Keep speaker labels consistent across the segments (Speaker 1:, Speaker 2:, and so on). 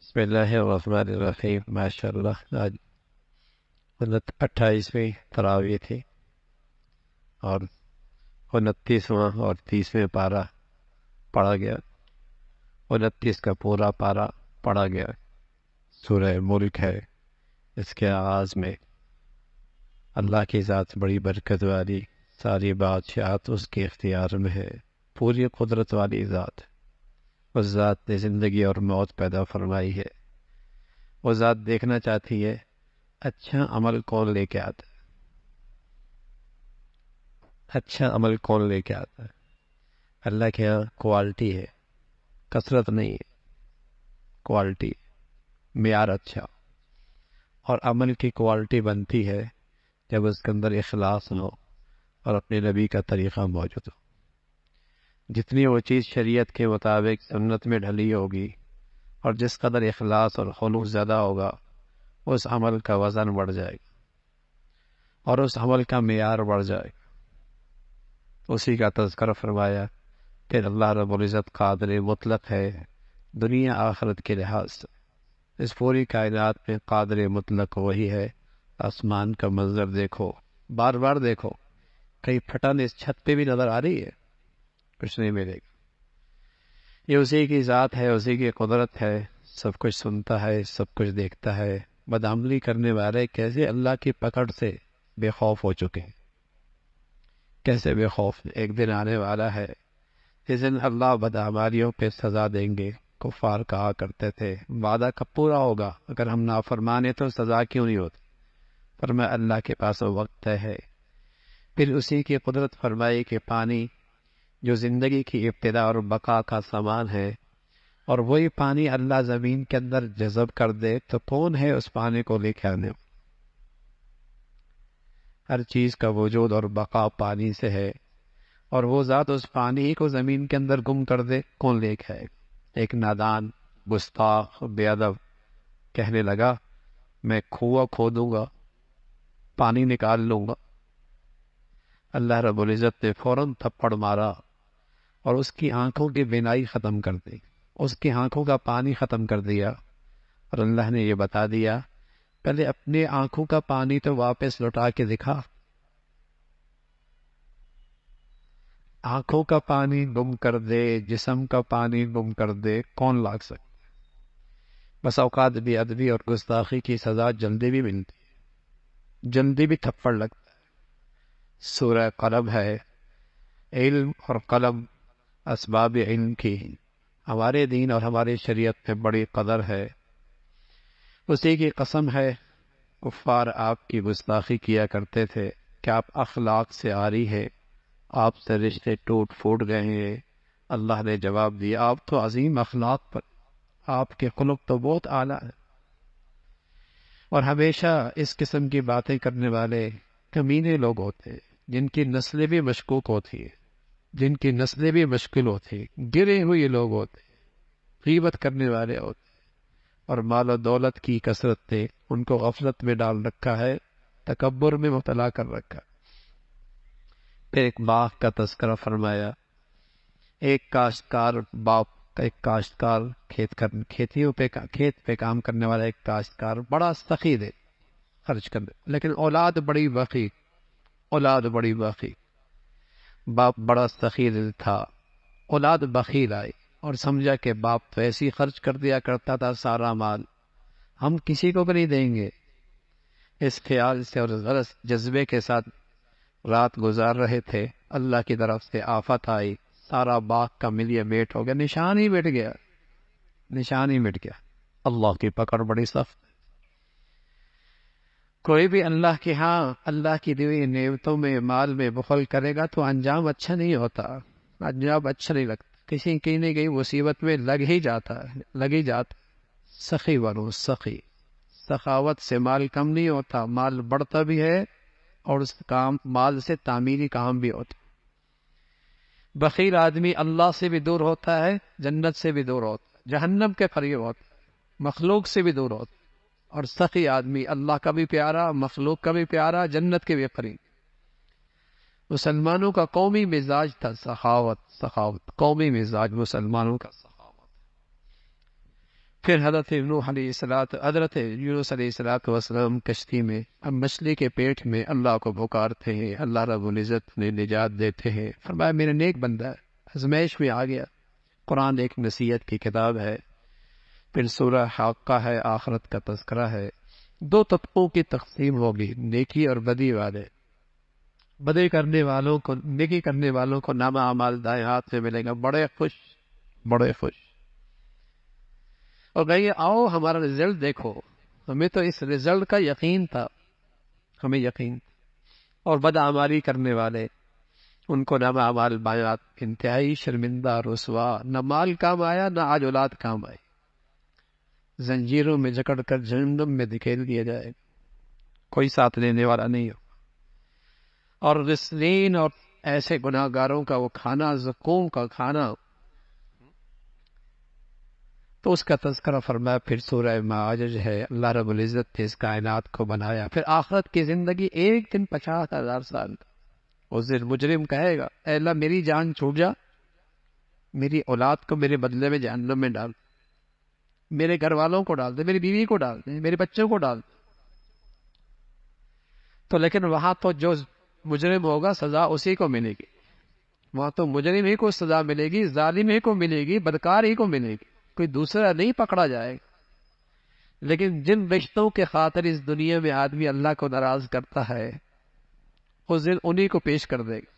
Speaker 1: بسم اللہ الرحمن الرحیم۔ ماشاء اللہ آج 28ویں تراویح تھی اور 29واں اور 30ویں پارہ پڑھا گیا۔ 29 کا پورا پارہ پڑھا گیا۔ سورہ ملک ہے، اس کے آغاز میں اللہ کی ذات بڑی برکت والی، ساری بادشاہت اس کے اختیار میں ہے، پوری قدرت والی ذات۔ اس ذات نے زندگی اور موت پیدا فرمائی ہے۔ وہ ذات دیکھنا چاہتی ہے اچھا عمل کون لے کے آتا ہے، اچھا عمل کون لے کے آتا ہے۔ اللہ کے یہاں کوالٹی ہے، کثرت نہیں ہے، کوالٹی، معیار اچھا۔ اور عمل کی کوالٹی بنتی ہے جب اس کے اندر اخلاص ہو اور اپنے نبی کا طریقہ موجود ہو۔ جتنی وہ چیز شریعت کے مطابق سنت میں ڈھلی ہوگی اور جس قدر اخلاص اور خلوص زیادہ ہوگا، اس عمل کا وزن بڑھ جائے گا اور اس عمل کا معیار بڑھ جائے گا۔ اسی کا تذکرہ فرمایا کہ اللہ رب العزت قادر مطلق ہے دنیا آخرت کے لحاظ سے۔ اس پوری کائنات میں قادر مطلق وہی ہے۔ آسمان کا منظر دیکھو، بار بار دیکھو، کئی پھٹن اس چھت پہ بھی نظر آ رہی ہے، کچھ نہیں ملے گا۔ یہ اسی کی ذات ہے، اسی کی قدرت ہے، سب کچھ سنتا ہے، سب کچھ دیکھتا ہے۔ بدعملی کرنے والے کیسے اللہ کی پکڑ سے بے خوف ہو چکے ہیں، کیسے بے خوف۔ ایک دن آنے والا ہے جس دن اللہ بدعمالیوں پہ سزا دیں گے۔ کفار کہا کرتے تھے وعدہ کب پورا ہوگا، اگر ہم نافرمانے تو سزا کیوں نہیں ہوتی؟ فرمایا اللہ کے پاس وقت ہے۔ پھر اسی کی قدرت فرمائی کہ پانی جو زندگی کی ابتدا اور بقا کا سامان ہے، اور وہی پانی اللہ زمین کے اندر جذب کر دے تو کون ہے اس پانی کو لے کے آنے؟ ہر چیز کا وجود اور بقا پانی سے ہے، اور وہ ذات اس پانی ہی کو زمین کے اندر گم کر دے، کون لے کے آئے گا؟ ایک نادان گستاخ بے ادب کہنے لگا میں کنواں کھودوں گا، پانی نکال لوں گا۔ اللہ رب العزت نے فوراً تھپڑ مارا اور اس کی آنکھوں کی بینائی ختم کر دی، اس کی آنکھوں کا پانی ختم کر دیا۔ اور اللہ نے یہ بتا دیا پہلے اپنے آنکھوں کا پانی تو واپس لوٹا کے دکھا۔ آنکھوں کا پانی گم کر دے، جسم کا پانی گم کر دے، کون لاگ سکتا؟ بس اوقات بے ادبی اور گستاخی کی سزا جلدی بھی ملتی ہے، جلدی بھی تھپڑ لگتا ہے۔ سورہ قلم ہے، علم اور قلم اسباب علم کی ہمارے دین اور ہماری شریعت میں بڑی قدر ہے۔ اسی کی قسم ہے کفار آپ کی گستاخی کیا کرتے تھے کہ آپ اخلاق سے عاری ہے، آپ سے رشتے ٹوٹ پھوٹ گئے ہیں۔ اللہ نے جواب دیا آپ تو عظیم اخلاق پر، آپ کے خلق تو بہت اعلیٰ ہے۔ اور ہمیشہ اس قسم کی باتیں کرنے والے کمینے لوگ ہوتے ہیں، جن کی نسلیں بھی مشکوک ہوتی ہیں، جن کی نسلیں بھی مشکل ہوتی ہیں، گرے ہوئے لوگ ہوتے ہیں، غیبت کرنے والے ہوتے ہیں، اور مال و دولت کی کثرت نے ان کو غفلت میں ڈال رکھا ہے، تکبر میں مبتلا کر رکھا ہے۔ پھر ایک باغ کا تذکرہ فرمایا۔ ایک کاشتکار باپ کا، ایک کاشتکار کھیت پہ کام کرنے والا ایک کاشتکار بڑا سخی دے خرچ کرنے، لیکن اولاد بڑی بخیل، اولاد بڑی بخیل۔ باپ بڑا سخی دل تھا، اولاد بخیل آئی اور سمجھا کہ باپ تو ایسی خرچ کر دیا کرتا تھا سارا مال، ہم کسی کو بھی نہیں دیں گے۔ اس خیال سے اور غلط جذبے کے ساتھ رات گزار رہے تھے، اللہ کی طرف سے آفت آئی، سارا باغ کا ملیے میٹ ہو گیا، نشان ہی مٹ گیا، نشان ہی مٹ گیا۔ اللہ کی پکڑ بڑی سخت۔ کوئی بھی اللہ کے ہاں اللہ کی دی ہوئی نعمتوں میں، مال میں بخل کرے گا تو انجام اچھا نہیں ہوتا، انجام اچھا نہیں لگتا، کسی کی نہیں گئی مصیبت میں لگ ہی جاتا ہے، لگ ہی جاتا۔ سخی بنو، سخی، سخاوت سے مال کم نہیں ہوتا، مال بڑھتا بھی ہے اور اس کام مال سے تعمیری کام بھی ہوتا۔ بخیل آدمی اللہ سے بھی دور ہوتا ہے، جنت سے بھی دور ہوتا ہے، جہنم کے قریب ہوتا ہے، مخلوق سے بھی دور ہوتا ہے۔ اور سخی آدمی اللہ کا بھی پیارا، مخلوق کا بھی پیارا، جنت کے بھی قریب۔ مسلمانوں کا قومی مزاج تھا سخاوت، سخاوت قومی مزاج مسلمانوں کا سخاوت۔ پھر حضرت یونس علیہ السلام کشتی میں، اب مچھلی کے پیٹ میں اللہ کو پکارتے ہیں، اللہ رب العزت نے نجات دیتے ہیں، فرمایا میرا نیک بندہ ہے، آزمائش میں آ گیا۔ قرآن ایک نصیحت کی کتاب ہے، پھر سورہ حاقہ ہے، آخرت کا تذکرہ ہے۔ دو طبقوں کی تقسیم ہوگی، نیکی اور بدی والے۔ بدی کرنے والوں کو، نیکی کرنے والوں کو نامہ اعمال دائیں ہاتھ میں ملے گا، بڑے خوش، بڑے خوش، اور کہیں گے آؤ ہمارا رزلٹ دیکھو، ہمیں تو اس رزلٹ کا یقین تھا، ہمیں یقین۔ اور بدعمالی کرنے والے، ان کو نامہ اعمال بائیں ہاتھ، انتہائی شرمندہ، رسوا، نہ مال کام آیا نہ آج اولاد کام آئی، زنجیروں میں جکڑ کر جہنم میں دھکیل دیا جائے گا، کوئی ساتھ دینے والا نہیں ہو۔ اور رسلین اور ایسے گناہ گاروں کا وہ کھانا، زقوم کا کھانا، تو اس کا تذکرہ فرمایا پھر سورہ معارج ہے۔ اللہ رب العزت نے اس کائنات کو بنایا، پھر آخرت کی زندگی ایک دن 50,000 سال۔ اس دن مجرم کہے گا اے اللہ میری جان چھوٹ جا، میری اولاد کو میرے بدلے میں جہنم میں ڈال، میرے گھر والوں کو ڈال دے، میری بیوی کو ڈال دے، میرے بچوں کو ڈال دے۔ تو لیکن وہاں تو جو مجرم ہوگا سزا اسی کو ملے گی، وہاں تو مجرم ہی کو سزا ملے گی، ظالم ہی کو ملے گی، بدکار ہی کو ملے گی، کوئی دوسرا نہیں پکڑا جائے گا۔ لیکن جن رشتوں کے خاطر اس دنیا میں آدمی اللہ کو ناراض کرتا ہے، اس دن انہی کو پیش کر دے گا،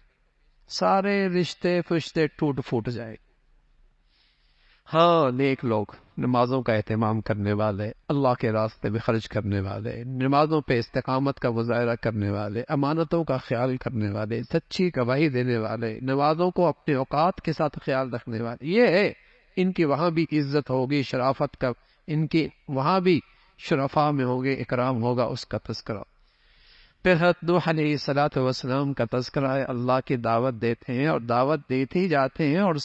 Speaker 1: سارے رشتے فشتے ٹوٹ پھوٹ جائے۔ ہاں نیک لوگ، نمازوں کا اہتمام کرنے والے، اللہ کے راستے میں خرچ کرنے والے، نمازوں پہ استقامت کا مظاہرہ کرنے والے، امانتوں کا خیال کرنے والے، سچی گواہی دینے والے، نمازوں کو اپنے اوقات کے ساتھ خیال رکھنے والے، یہ ہے ان کی وہاں بھی عزت ہوگی، شرافت کا، ان کی وہاں بھی شرفاء میں ہوگے، اکرام ہوگا، اس کا تذکرہ۔ پھر حضرت نوح علیہ السلام کا تذکرہ ہے، اللہ کی دعوت دیتے ہیں اور دعوت دیتے ہی جاتے ہیں، اور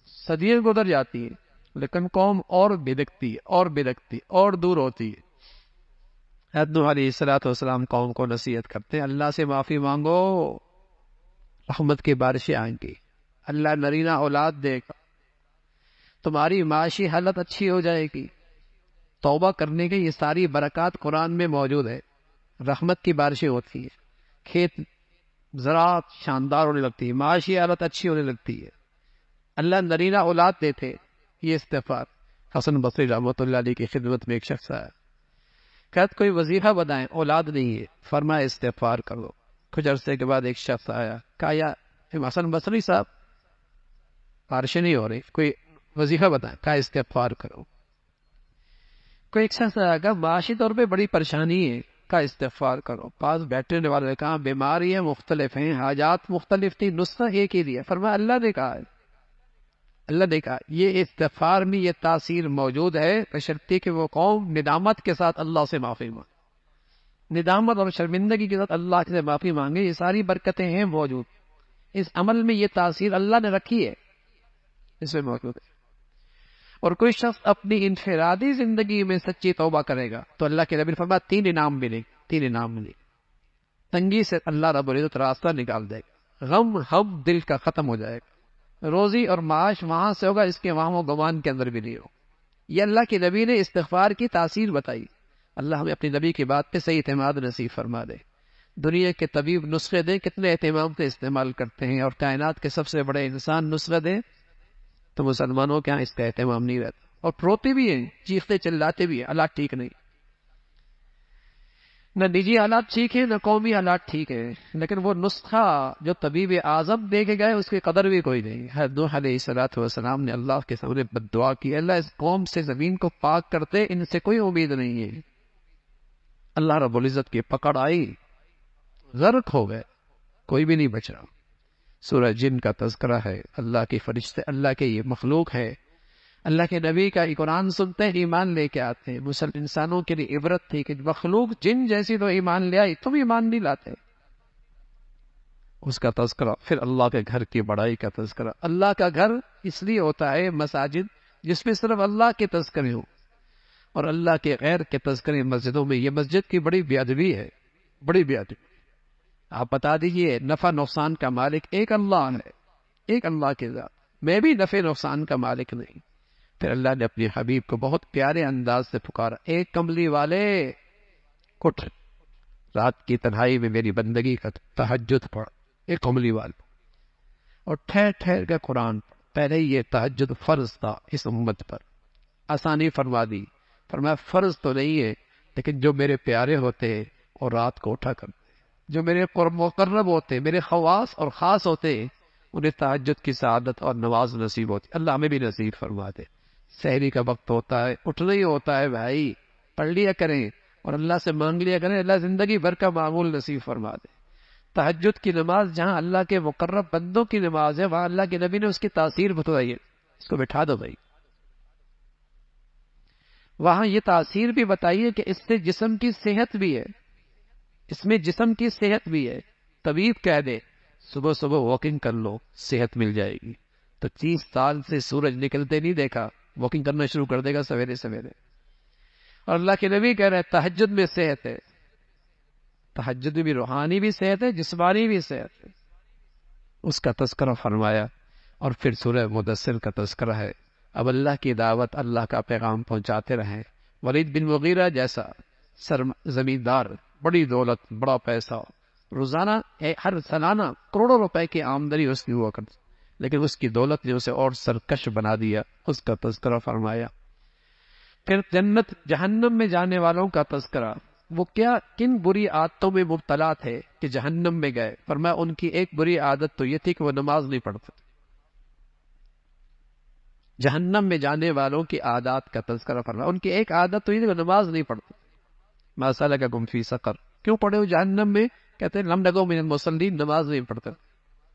Speaker 1: صدیاں گزر جاتی ہیں، لیکن قوم اور بھٹکتی اور بھٹکتی اور دور ہوتی ہے۔ حضرت نوح علیہ السلام قوم کو نصیحت کرتے ہیں اللہ سے معافی مانگو، رحمت کی بارشیں آئیں گی، اللہ نرینہ اولاد دے گا، تمہاری معاشی حالت اچھی ہو جائے گی، توبہ کرنے کی یہ ساری برکات قرآن میں موجود ہے، رحمت کی بارشیں ہوتی ہے، کھیت زراعت شاندار ہونے لگتی ہے، معاشی حالت اچھی ہونے لگتی ہے، اللہ نرینہ اولاد دیتے۔ یہ استغفار، حسن بصری رحمۃ اللہ علیہ کی خدمت میں ایک شخص آیا، کہت کوئی وظیفہ بتائیں، اولاد نہیں ہے، فرمایا استغفار کرو۔ کچھ عرصے کے بعد ایک شخص آیا، کہا یا حسن بصری صاحب بارشیں نہیں ہو رہی، کوئی وظیفہ بتائیں، کہا استغفار کرو۔ کوئی ایک شخص آیا، کہا معاشی طور پہ بڑی پریشانی ہے، کہا استغفار کرو۔ پاس بیٹھنے والے نے کہا بیماریاں مختلف ہیں، حاجات مختلف تھی، نسخہ ایک ہی دیا، فرمایا اللہ نے کہا ہے، اللہ نے کہا یہ استغفار میں یہ تاثیر موجود ہے، بشرطیکہ کہ وہ قوم ندامت کے ساتھ اللہ سے معافی مانگے، ندامت اور شرمندگی کے ساتھ اللہ سے معافی مانگے، یہ ساری برکتیں ہیں موجود، اس عمل میں یہ تاثیر اللہ نے رکھی ہے، اس میں موجود ہے۔ اور کوئی شخص اپنی انفرادی زندگی میں سچی توبہ کرے گا تو اللہ کے نبی نے فرمایا 3 انعام ملے گا، 3 انعام ملے گا۔ تنگی سے اللہ رب العزت راستہ نکال دے گا، غم دل کا ختم ہو جائے گا، روزی اور معاش وہاں سے ہوگا اس کے وہاں و گمان کے اندر بھی نہیں ہو۔ یہ اللہ کے نبی نے استغفار کی تاثیر بتائی۔ اللہ ہمیں اپنے نبی کی بات پہ صحیح اعتماد نصیب فرما دے۔ دنیا کے طبیب نسخے دیں، کتنے اہتمام سے استعمال کرتے ہیں، اور کائنات کے سب سے بڑے انسان نسخے دیں تو مسلمانوں کے یہاں اس کا اہتمام نہیں رہتا، اور روتے بھی ہیں، چیختے چلاتے بھی ہیں، حالات ٹھیک نہیں، نہ نجی حالات ٹھیک ہیں نہ قومی حالات ٹھیک ہیں، لیکن وہ نسخہ جو طبیب اعظم دے کے گئے اس کی قدر بھی کوئی نہیں۔ حضرت نوح علیہ السلام نے اللہ کے سامنے بد دعا کی، اللہ اس قوم سے زمین کو پاک کرتے، ان سے کوئی امید نہیں ہے۔ اللہ رب العزت کی پکڑ آئی، غرق ہو گئے، کوئی بھی نہیں بچ رہا۔ سورہ جن کا تذکرہ ہے، اللہ کے فرشتے، اللہ کے یہ مخلوق ہے، اللہ کے نبی کا قرآن سنتے ہیں ایمان لے کے آتے ہیں۔ مسلم انسانوں کے لیے عبرت تھی کہ مخلوق جن جیسی تو ایمان لے آئی، تم ایمان نہیں لاتے، اس کا تذکرہ۔ پھر اللہ کے گھر کی بڑائی کا تذکرہ۔ اللہ کا گھر اس لیے ہوتا ہے مساجد جس میں صرف اللہ کے تذکرے ہوں، اور اللہ کے غیر کے تذکرے مسجدوں میں، یہ مسجد کی بڑی بے ادبی ہے، بڑی بے ادبی۔ آپ بتا دیجئے نفع نقصان کا مالک ایک اللہ ہے، ایک اللہ کے ذات، میں بھی نفع نقصان کا مالک نہیں، پھر اللہ نے اپنے حبیب کو بہت پیارے انداز سے پکارا، ایک کملی والے اٹھ، رات کی تنہائی میں میری بندگی کا تہجد پڑھ، ایک کملی والے، اور ٹھہر ٹھہر کے قرآن پڑھ۔ پہلے یہ تہجد فرض تھا اس امت پر، آسانی فرما دی، فرمایا فرض تو نہیں ہے، لیکن جو میرے پیارے ہوتے اور رات کو اٹھا کرتے، جو میرے مقرب ہوتے، میرے خواص اور خاص ہوتے، انہیں تہجد کی سعادت اور نواز نصیب ہوتی۔ اللہ ہمیں بھی نصیب فرما دے۔ سحری کا وقت ہوتا ہے، اٹھنا ہی ہوتا ہے بھائی، پڑھ لیا کریں اور اللہ سے مانگ لیا کریں، اللہ زندگی بھر کا معمول نصیب فرما دے۔ تہجد کی نماز جہاں اللہ کے مقرب بندوں کی نماز ہے، وہاں اللہ کے نبی نے اس کی تاثیر بتائی ہے، اس کو بٹھا دو بھائی۔ وہاں یہ تاثیر بھی بتائیے کہ اس سے جسم کی صحت بھی ہے، اس میں جسم کی صحت بھی ہے۔ طبیب کہہ دے صبح صبح واکنگ کر لو، صحت مل جائے گی، تو 30 سال سے سورج نکلتے نہیں دیکھا، واکنگ کرنا شروع کر دے گا سویرے سویرے۔ اور اللہ کے نبی کہہ رہے تہجد میں صحت ہے، تہجد میں بھی روحانی بھی صحت ہے، جسمانی بھی صحت ہے، اس کا تذکرہ فرمایا۔ اور پھر سورہ مدثر کا تذکرہ ہے، اب اللہ کی دعوت، اللہ کا پیغام پہنچاتے رہیں۔ ولید بن مغیرہ جیسا زمیندار، بڑی دولت، بڑا پیسہ، روزانہ ہر سالانہ کروڑوں روپے کی آمدنی اس کی ہوا کرتی، لیکن اس کی دولت نے اسے اور سرکش بنا دیا، اس کا تذکرہ فرمایا۔ پھر جنت جہنم میں جانے والوں کا تذکرہ، وہ کیا کن بری عادتوں میں مبتلا تھے کہ جہنم میں گئے، فرمایا ان کی ایک بری عادت تو یہ تھی کہ وہ نماز نہیں پڑھتے۔ جہنم میں جانے والوں کی عادات کا تذکرہ فرمایا، ان کی ایک عادت تو یہ تھی کہ وہ نماز نہیں پڑھتے۔ ما سلککم فی سقر، کیوں پڑھے ہو جہنم میں؟ کہتے ہیں لم نکو من المصلین، نماز نہیں پڑھتے۔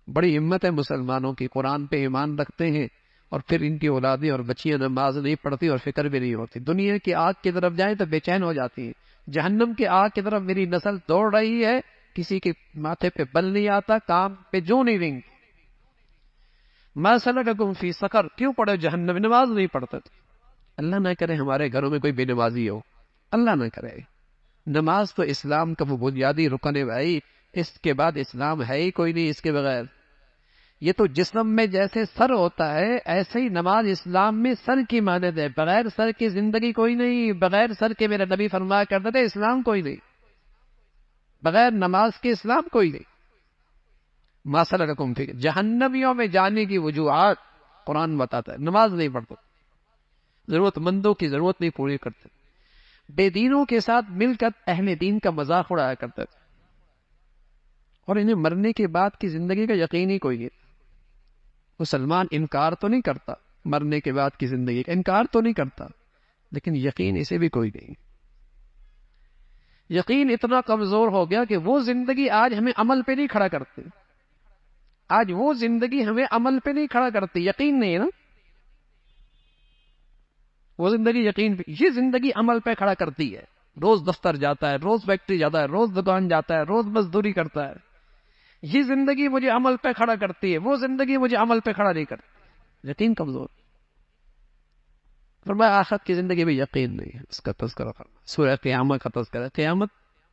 Speaker 1: بڑی ہمت ہے مسلمانوں کی، قرآن پہ ایمان رکھتے ہیں اور پھر ان کی اولادیں اور بچیاں نماز نہیں پڑھتی اور فکر بھی نہیں ہوتی، دنیا کی آگ کی طرف جائیں تو بے چین ہو جاتی ہیں، جہنم کی آگ کی طرف میری نسل دوڑ رہی ہے، کسی کے ماتھے پہ بل نہیں آتا، کام پہ جو نہیں رنگ۔ ما سلککم فی سقر، کیوں پڑھے جہنم، نماز نہیں پڑھتے تھے۔ اللہ نہ کرے ہمارے گھروں میں کوئی بے نمازی ہو، اللہ نہ کرے۔ نماز تو اسلام کا وہ بنیادی رکن ہے بھائی، اس کے بعد اسلام ہے ہی کوئی نہیں اس کے بغیر۔ یہ تو جسم میں جیسے سر ہوتا ہے، ایسے ہی نماز اسلام میں سر کی مانند ہے، بغیر سر کی زندگی کوئی نہیں، بغیر سر کے میرے نبی فرمایا کرتے تھے اسلام کوئی نہیں، بغیر نماز کے اسلام کوئی نہیں۔ ما سلککم فی، جہنمیوں میں جانے کی وجوہات قرآن بتاتا ہے، نماز نہیں پڑھتے، ضرورت مندوں کی ضرورت نہیں پوری کرتے، بے دینوں کے ساتھ مل کر اہل دین کا مذاق اڑایا کرتے تھے، اور انہیں مرنے کے بعد کی زندگی کا یقین ہی کوئی نہیں۔ مسلمان انکار تو نہیں کرتا، مرنے کے بعد کی زندگی کا انکار تو نہیں کرتا، لیکن یقین اسے بھی کوئی نہیں۔ یقین اتنا کمزور ہو گیا کہ وہ زندگی آج ہمیں عمل پہ نہیں کھڑا کرتی، آج وہ زندگی ہمیں عمل پہ نہیں کھڑا کرتی، یقین نہیں ہے نا، وہ زندگی یقین پہ، یہ زندگی عمل پہ کھڑا کرتی ہے، روز دفتر جاتا ہے، روز فیکٹری جاتا ہے، روز دکان جاتا ہے، روز مزدوری کرتا ہے، یہ زندگی مجھے عمل پہ کھڑا کرتی ہے، وہ زندگی مجھے عمل پہ کھڑا نہیں کرتی، یقین کمزور۔ فرمایا آخرت کی زندگی میں یقین نہیں ہے، اس کا تذکرہ فرمایا، سورہ قیامت کا تذکرہ، قیامت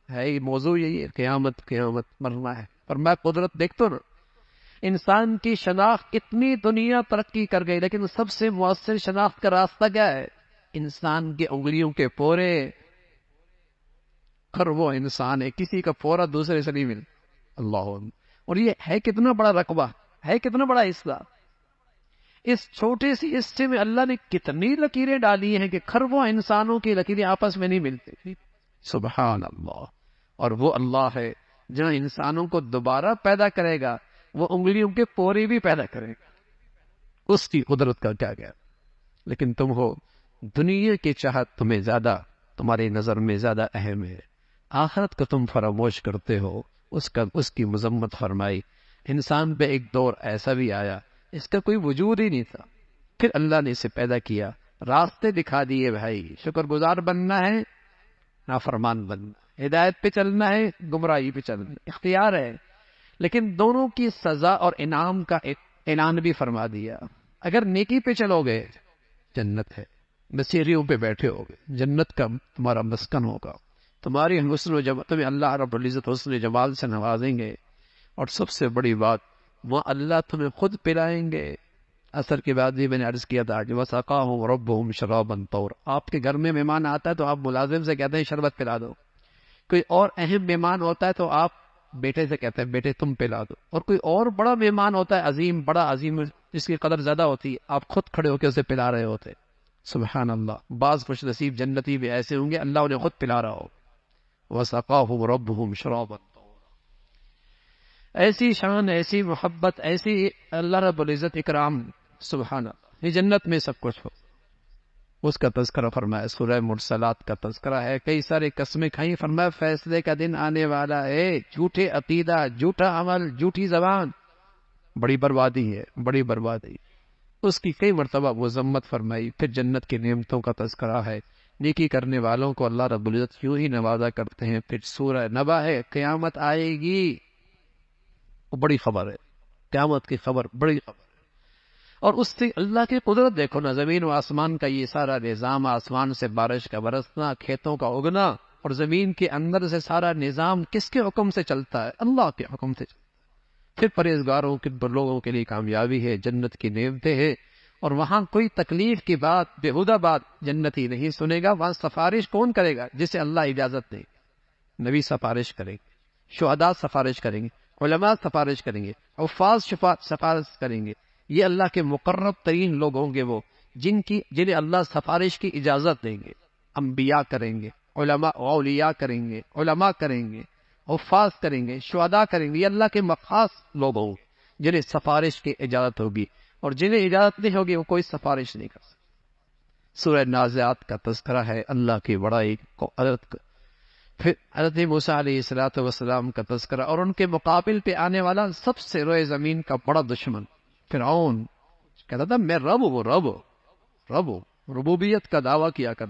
Speaker 1: ہے یہ موضوع، یہی ہے قیامت، قیامت مرنا ہے۔ فرمایا قدرت دیکھ تو نا، انسان کی شناخت اتنی دنیا ترقی کر گئی، لیکن سب سے مؤثر شناخت کا راستہ کیا ہے؟ انسان کی انگلیوں کے پورے، ہر وہ انسان ہے، کسی کا پورا دوسرے سے نہیں مل، اللہ۔ اور یہ ہے کتنا بڑا رقبہ، ہے کتنا بڑا حصہ، اس چھوٹے سی حصے میں اللہ نے کتنی لکیریں ڈالی ہیں کہ کھربوں انسانوں کی لکیریں آپس میں نہیں ملتی، سبحان اللہ۔ اور وہ اللہ ہے جہاں انسانوں کو دوبارہ پیدا کرے گا، وہ انگلیوں کے پورے بھی پیدا کرے گا، اس کی قدرت کا کیا گیا۔ لیکن تم ہو دنیا کی چاہت تمہیں زیادہ، تمہاری نظر میں زیادہ اہم ہے، آخرت کو تم فراموش کرتے ہو، اس کی مذمت فرمائی۔ انسان پہ ایک دور ایسا بھی آیا اس کا کوئی وجود ہی نہیں تھا، پھر اللہ نے اسے پیدا کیا، راستے دکھا دیے بھائی، شکر گزار بننا ہے، نافرمان بننا، ہدایت پہ چلنا ہے، گمراہی پہ چلنا، اختیار ہے، لیکن دونوں کی سزا اور انعام کا ایک اعلان بھی فرما دیا۔ اگر نیکی پہ چلو گے جنت ہے، مسیریوں پہ بیٹھے ہوگے، جنت کا تمہارا مسکن ہوگا، تمہاری حسن و جمال، تمہیں اللہ رب العزت حسن جمال سے نوازیں گے، اور سب سے بڑی بات وہ اللہ تمہیں خود پلائیں گے، اثر کے بعد بھی میں نے عرض کیا تھا کہ وَسَقَاهُمْ رَبُّهُمْ شَرَابًا طَهُورًا، آپ کے گھر میں مہمان آتا ہے تو آپ ملازم سے کہتے ہیں شربت پلا دو، کوئی اور اہم مہمان ہوتا ہے تو آپ بیٹے سے کہتے ہیں بیٹے تم پلا دو، اور کوئی اور بڑا مہمان ہوتا ہے عظیم، بڑا عظیم، جس کی قدر زیادہ ہوتی ہے، آپ خود کھڑے ہو کے اسے پلا رہے ہوتے. سبحان اللہ. بعض خوش نصیب جنتی بھی ایسے ہوں گے اللہ انہیں خود پلا رہا ہو. وَسَقَاهُمْ رَبُّهُمْ شَرَابًا طَهُورًا. ایسی شان، ایسی محبت، ایسی اللہ رب العزت اکرام. سبحان اللہ. یہ جنت میں سب کچھ ہو، اس کا تذکرہ فرمایا. سورہ مرسلات کا تذکرہ ہے، کئی سارے قسمیں کھائیں، فرمایا فیصلے کا دن آنے والا ہے، جھوٹے عقیدہ، جھوٹا عمل، جھوٹی زبان، بڑی بربادی ہے، بڑی بربادی. اس کی کئی مرتبہ مذمت فرمائی. پھر جنت کی نعمتوں کا تذکرہ ہے، نیکی کرنے والوں کو اللہ رب العزت یوں ہی نوازا کرتے ہیں. پھر سورہ نبا ہے، قیامت آئے گی، وہ بڑی خبر ہے، قیامت کی خبر بڑی خبر ہے. اور اس سے اللہ کی قدرت دیکھو نا، زمین و آسمان کا یہ سارا نظام، آسمان سے بارش کا برسنا، کھیتوں کا اگنا، اور زمین کے اندر سے سارا نظام کس کے حکم سے چلتا ہے؟ اللہ کے حکم سے چلتا ہے. پھر پرہیزگاروں کے لوگوں کے لیے کامیابی ہے، جنت کی نعمتیں ہیں، اور وہاں کوئی تکلیف کی بات، بےہودہ بات جنتی نہیں سنے گا. وہاں سفارش کون کرے گا؟ جسے اللہ اجازت دے. نبی سفارش کریں گے، شہداء سفارش کریں گے، علماء سفارش کریں گے، حفاظ سفارش کریں گے. یہ اللہ کے مقرب ترین لوگ ہوں گے، وہ جنہیں اللہ سفارش کی اجازت دیں گے. انبیاء کریں گے، علماء اولیاء کریں گے، علماء کریں گے، حفاظ کریں گے، شہداء کریں گے. یہ اللہ کے مخصوص لوگ ہوں گے جنہیں سفارش کی اجازت ہوگی، اور جنہیں اجازت نہیں ہوگی وہ کوئی سفارش نہیں کر سکتے. سورہ نازعات کا تذکرہ ہے، اللہ کی بڑائی کو عدد. پھر حضرت موسیٰ علیہ السلام کا تذکرہ، اور ان کے مقابل پہ آنے والا سب سے روئے زمین کا بڑا دشمن فرعون. کہتا تھا میں رب ہوں، رب ہوں، ربوبیت کا دعویٰ کیا کر،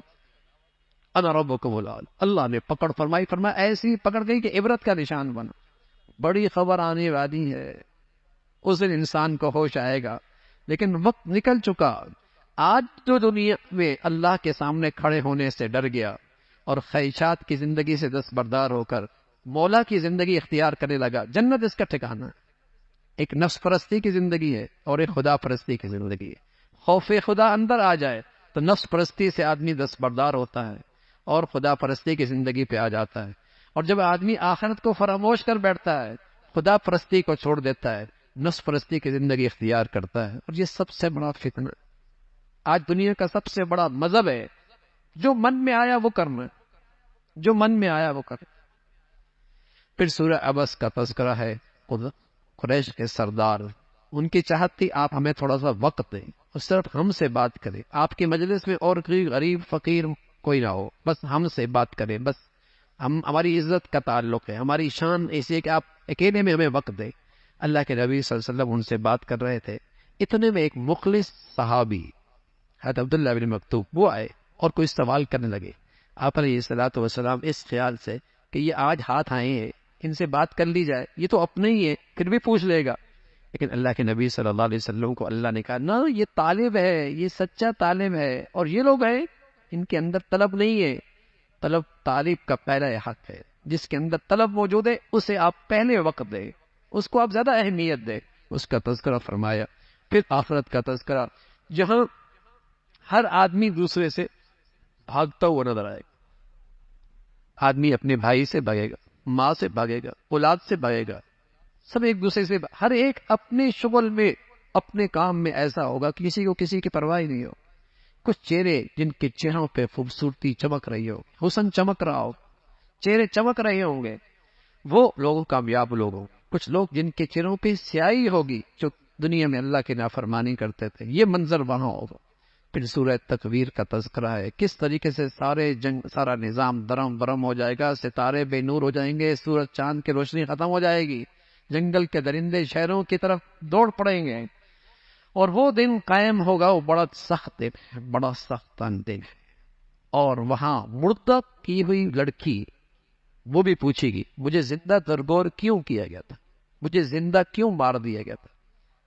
Speaker 1: انا ربکم الاعلی. اللہ نے پکڑ فرمایا ایسی پکڑ گئی کہ عبرت کا نشان بنا. بڑی خبر آنے والی ہے، اس دن انسان کو ہوش آئے گا. لیکن وقت نکل چکا. آج جو دنیا میں اللہ کے سامنے کھڑے ہونے سے ڈر گیا اور خواہشات کی زندگی سے دستبردار ہو کر مولا کی زندگی اختیار کرنے لگا، جنت اس کا ٹھکانہ ہے. ایک نفس پرستی کی زندگی ہے اور ایک خدا پرستی کی زندگی ہے. خوف خدا اندر آ جائے تو نفس پرستی سے آدمی دستبردار ہوتا ہے اور خدا پرستی کی زندگی پہ آ جاتا ہے. اور جب آدمی آخرت کو فراموش کر بیٹھتا ہے، خدا پرستی کو چھوڑ دیتا ہے، نفس پرستی کی زندگی اختیار کرتا ہے. اور یہ سب سے بڑا فتنہ آج دنیا کا سب سے بڑا مذہب ہے، جو من میں آیا وہ کرنا، جو من میں آیا وہ کرنا. پھر سورہ عبس کا تذکرہ ہے. قریش کے سردار، ان کی چاہت تھی آپ ہمیں تھوڑا سا وقت دیں اور صرف ہم سے بات کریں. آپ کی مجلس میں اور کوئی غریب فقیر کوئی نہ ہو، بس ہم سے بات کریں. بس ہماری عزت کا تعلق ہے، ہماری شان ایسی ہے کہ آپ اکیلے میں ہمیں وقت دیں. اللہ کے نبی صلی اللہ علیہ وسلم ان سے بات کر رہے تھے. اتنے میں ایک مخلص صحابی حضرت عبداللہ بن مکتوم وہ آئے اور کوئی سوال کرنے لگے. آپ علیہ الصلوۃ والسلام اس خیال سے کہ یہ آج ہاتھ آئے ہیں، ان سے بات کر لی جائے، یہ تو اپنے ہی ہے، پھر بھی پوچھ لے گا. لیکن اللہ کے نبی صلی اللہ علیہ وسلم کو اللہ نے کہا نہ، یہ طالب ہے، یہ سچا طالب ہے. اور یہ لوگ ہیں ان کے اندر طلب نہیں ہے. طلب طالب کا پہلا حق ہے. جس کے اندر طلب موجود ہے اسے آپ پہلے وقت دیں، اس کو آپ زیادہ اہمیت دیں. اس کا تذکرہ فرمایا. پھر آخرت کا تذکرہ، جہاں ہر آدمی دوسرے سے بھاگتا ہوا نظر آئے گا. آدمی اپنے بھائی سے بھاگے گا، ماں سے بھاگے گا، اولاد سے بھاگے گا، سب ایک دوسرے سے، ہر ایک اپنے شغل میں، اپنے کام میں ایسا ہوگا کہ کسی کو کسی کی پرواہ نہیں ہو. کچھ چہرے جن کے چہروں پہ خوبصورتی چمک رہی ہو، حسن چمک رہا ہو، چہرے چمک رہے ہوں گے، وہ لوگ کامیاب لوگ ہوں. کچھ لوگ جن کے چہروں پہ سیاہی ہوگی، جو دنیا میں اللہ کی نافرمانی کرتے تھے. یہ منظر وہاں ہوگا. پھر سورہ تکویر کا تذکرہ ہے، کس طریقے سے سارا نظام درم برم ہو جائے گا، ستارے بے نور ہو جائیں گے، سورج چاند کی روشنی ختم ہو جائے گی، جنگل کے درندے شہروں کی طرف دوڑ پڑیں گے. اور وہ دن قائم ہوگا، وہ بڑا سخت دن ہے، بڑا سخت دن ہے. اور وہاں مردہ کی ہوئی لڑکی وہ بھی پوچھے گی مجھے زندہ درگور کیوں کیا گیا تھا، مجھے زندہ کیوں مار دیا گیا تھا.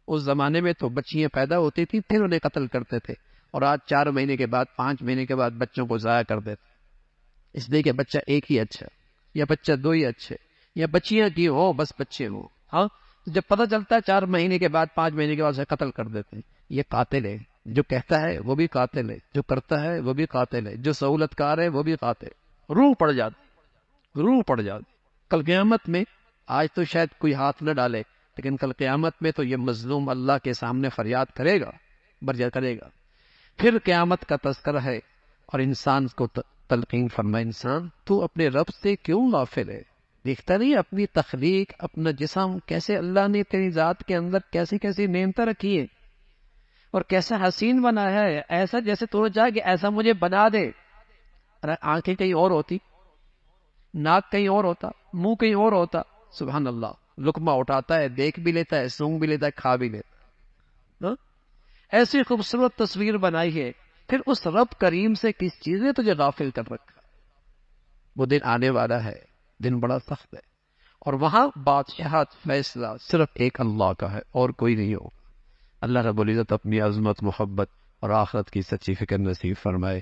Speaker 1: اس زمانے میں تو بچیاں پیدا ہوتی تھیں پھر انہیں قتل کرتے تھے، اور آج 4 مہینے کے بعد 5 مہینے کے بعد بچوں کو ضائع کر دیتے. اس لیے کہ بچہ ایک ہی اچھا، یا بچہ 2 ہی اچھے، یا بچیاں کی ہو بس بچے ہوں. ہاں جب پتہ چلتا ہے 4 مہینے کے بعد 5 مہینے کے بعد اسے قتل کر دیتے ہیں. یہ قاتل ہے، جو کہتا ہے وہ بھی قاتل ہے، جو کرتا ہے وہ بھی قاتل ہے، جو سہولت کار ہے وہ بھی قاتل ہے۔ روح پڑ جاتی، روح پڑ جاتی کل قیامت میں۔ آج تو شاید کوئی ہاتھ نہ ڈالے، لیکن کل قیامت میں تو یہ مظلوم اللہ کے سامنے فریاد کرے گا، برجا کرے گا۔ پھر قیامت کا تذکرہ ہے اور انسان کو تلقین فرمائے، انسان تو اپنے رب سے کیوں غافل ہے؟ دیکھتا نہیں اپنی تخلیق، اپنا جسم کیسے اللہ نے تیری ذات کے اندر کیسی کیسی نعمتیں رکھی ہے اور کیسا حسین بنایا ہے، ایسا جیسے تو نے چاہا کہ ایسا مجھے بنا دے۔ ارے آنکھیں کہیں اور ہوتی، ناک کہیں اور ہوتا، منہ کہیں اور ہوتا، سبحان اللہ، لقمہ اٹھاتا ہے، دیکھ بھی لیتا ہے، سونگ بھی لیتا ہے، کھا بھی لیتا ہے۔ ہاں؟ ایسی خوبصورت تصویر بنائی ہے، پھر اس رب کریم سے کس چیز نے تجھے غافل کر رکھا؟ وہ دن آنے والا ہے، دن بڑا سخت ہے، اور وہاں بادشاہت فیصلہ صرف ایک اللہ کا ہے اور کوئی نہیں ہوگا۔ اللہ رب العزت اپنی عظمت، محبت اور آخرت کی سچی فکر نصیب فرمائے۔